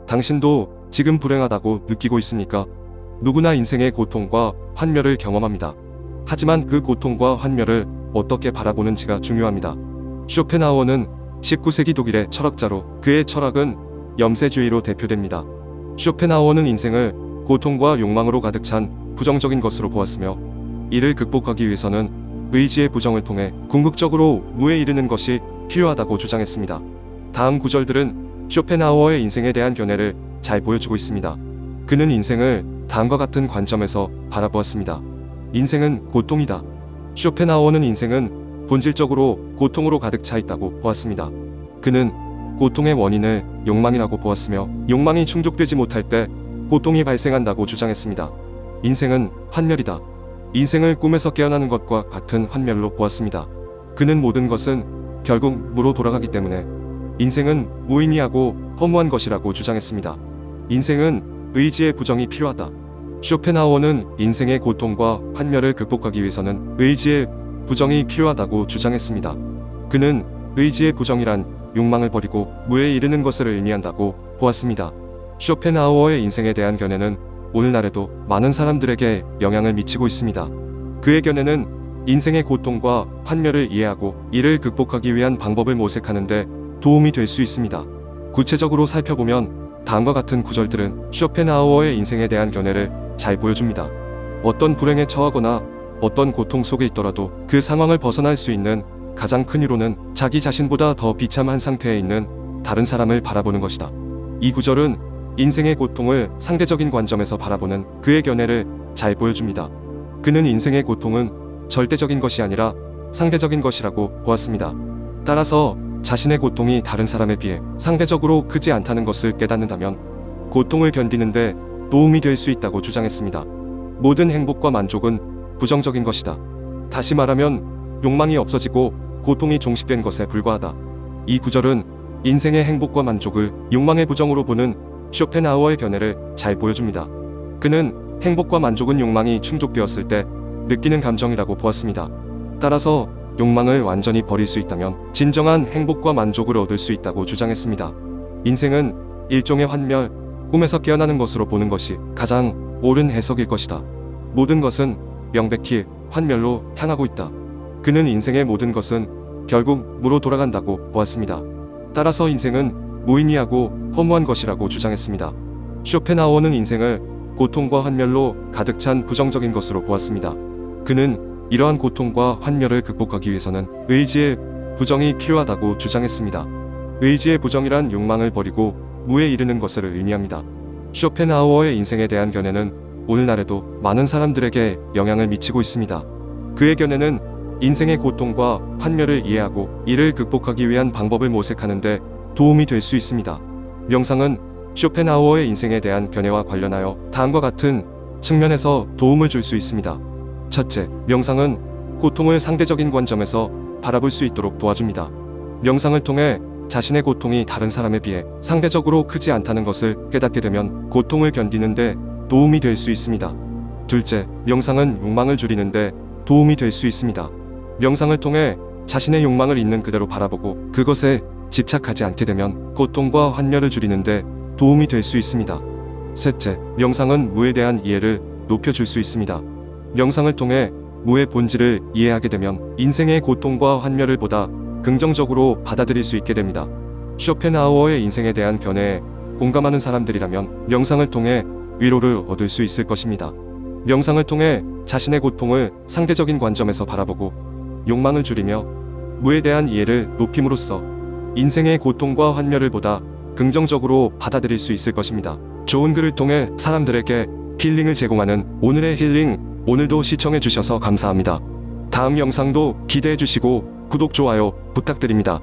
당신도 지금 불행하다고 느끼고 있습니까? 누구나 인생의 고통과 환멸을 경험합니다. 하지만 그 고통과 환멸을 어떻게 바라보는지가 중요합니다. 쇼펜하우어는 19세기 독일의 철학자로 그의 철학은 염세주의로 대표됩니다. 쇼펜하우어는 인생을 고통과 욕망으로 가득 찬 부정적인 것으로 보았으며 이를 극복하기 위해서는 의지의 부정을 통해 궁극적으로 무에 이르는 것이 필요하다고 주장했습니다. 다음 구절들은 쇼펜하우어의 인생에 대한 견해를 잘 보여주고 있습니다. 그는 인생을 다음과 같은 관점에서 바라보았습니다. 인생은 고통이다. 쇼펜하우어는 인생은 본질적으로 고통으로 가득 차 있다고 보았습니다. 그는 고통의 원인을 욕망이라고 보았으며 욕망이 충족되지 못할 때 고통이 발생한다고 주장했습니다. 인생은 환멸이다. 인생을 꿈에서 깨어나는 것과 같은 환멸로 보았습니다. 그는 모든 것은 결국 무로 돌아가기 때문에 인생은 무의미하고 허무한 것이라고 주장했습니다. 인생은 의지의 부정이 필요하다. 쇼펜하우어는 인생의 고통과 환멸을 극복하기 위해서는 의지의 부정이 필요하다고 주장했습니다. 그는 의지의 부정이란 욕망을 버리고 무에 이르는 것을 의미한다고 보았습니다. 쇼펜하우어의 인생에 대한 견해는 오늘날에도 많은 사람들에게 영향을 미치고 있습니다. 그의 견해는 인생의 고통과 환멸을 이해하고 이를 극복하기 위한 방법을 모색하는 데 도움이 될 수 있습니다. 구체적으로 살펴보면 다음과 같은 구절들은 쇼펜하우어의 인생에 대한 견해를 잘 보여줍니다. 어떤 불행에 처하거나 어떤 고통 속에 있더라도 그 상황을 벗어날 수 있는 가장 큰 이유로는 자기 자신보다 더 비참한 상태에 있는 다른 사람을 바라보는 것이다. 이 구절은 인생의 고통을 상대적인 관점에서 바라보는 그의 견해를 잘 보여줍니다. 그는 인생의 고통은 절대적인 것이 아니라 상대적인 것이라고 보았습니다. 따라서 자신의 고통이 다른 사람에 비해 상대적으로 크지 않다는 것을 깨닫는다면 고통을 견디는데 도움이 될 수 있다고 주장했습니다. 모든 행복과 만족은 부정적인 것이다. 다시 말하면 욕망이 없어지고 고통이 종식된 것에 불과하다. 이 구절은 인생의 행복과 만족을 욕망의 부정으로 보는 쇼펜하우어의 견해를 잘 보여줍니다. 그는 행복과 만족은 욕망이 충족되었을 때 느끼는 감정이라고 보았습니다. 따라서 욕망을 완전히 버릴 수 있다면 진정한 행복과 만족을 얻을 수 있다고 주장했습니다. 인생은 일종의 환멸, 꿈에서 깨어나는 것으로 보는 것이 가장 옳은 해석일 것이다. 모든 것은 명백히 환멸로 향하고 있다. 그는 인생의 모든 것은 결국 무로 돌아간다고 보았습니다. 따라서 인생은 무의미하고 허무한 것이라고 주장했습니다. 쇼펜하우어는 인생을 고통과 환멸로 가득 찬 부정적인 것으로 보았습니다. 그는 이러한 고통과 환멸을 극복하기 위해서는 의지의 부정이 필요하다고 주장했습니다. 의지의 부정이란 욕망을 버리고 무에 이르는 것을 의미합니다. 쇼펜하우어의 인생에 대한 견해는 오늘날에도 많은 사람들에게 영향을 미치고 있습니다. 그의 견해는 인생의 고통과 환멸을 이해하고 이를 극복하기 위한 방법을 모색하는 데 도움이 될 수 있습니다. 명상은 쇼펜하우어의 인생에 대한 견해와 관련하여 다음과 같은 측면에서 도움을 줄 수 있습니다. 첫째, 명상은 고통을 상대적인 관점에서 바라볼 수 있도록 도와줍니다. 명상을 통해 자신의 고통이 다른 사람에 비해 상대적으로 크지 않다는 것을 깨닫게 되면 고통을 견디는데 도움이 될 수 있습니다. 둘째, 명상은 욕망을 줄이는데 도움이 될 수 있습니다. 명상을 통해 자신의 욕망을 있는 그대로 바라보고 그것에 집착하지 않게 되면 고통과 환멸을 줄이는데 도움이 될 수 있습니다. 셋째, 명상은 무에 대한 이해를 높여줄 수 있습니다. 명상을 통해 무의 본질을 이해하게 되면 인생의 고통과 환멸을 보다 긍정적으로 받아들일 수 있게 됩니다. 쇼펜하우어의 인생에 대한 견해에 공감하는 사람들이라면 명상을 통해 위로를 얻을 수 있을 것입니다. 명상을 통해 자신의 고통을 상대적인 관점에서 바라보고 욕망을 줄이며 무에 대한 이해를 높임으로써 인생의 고통과 환멸을 보다 긍정적으로 받아들일 수 있을 것입니다. 좋은 글을 통해 사람들에게 힐링을 제공하는 오늘의 힐링, 오늘도 시청해주셔서 감사합니다. 다음 영상도 기대해주시고 구독, 좋아요 부탁드립니다.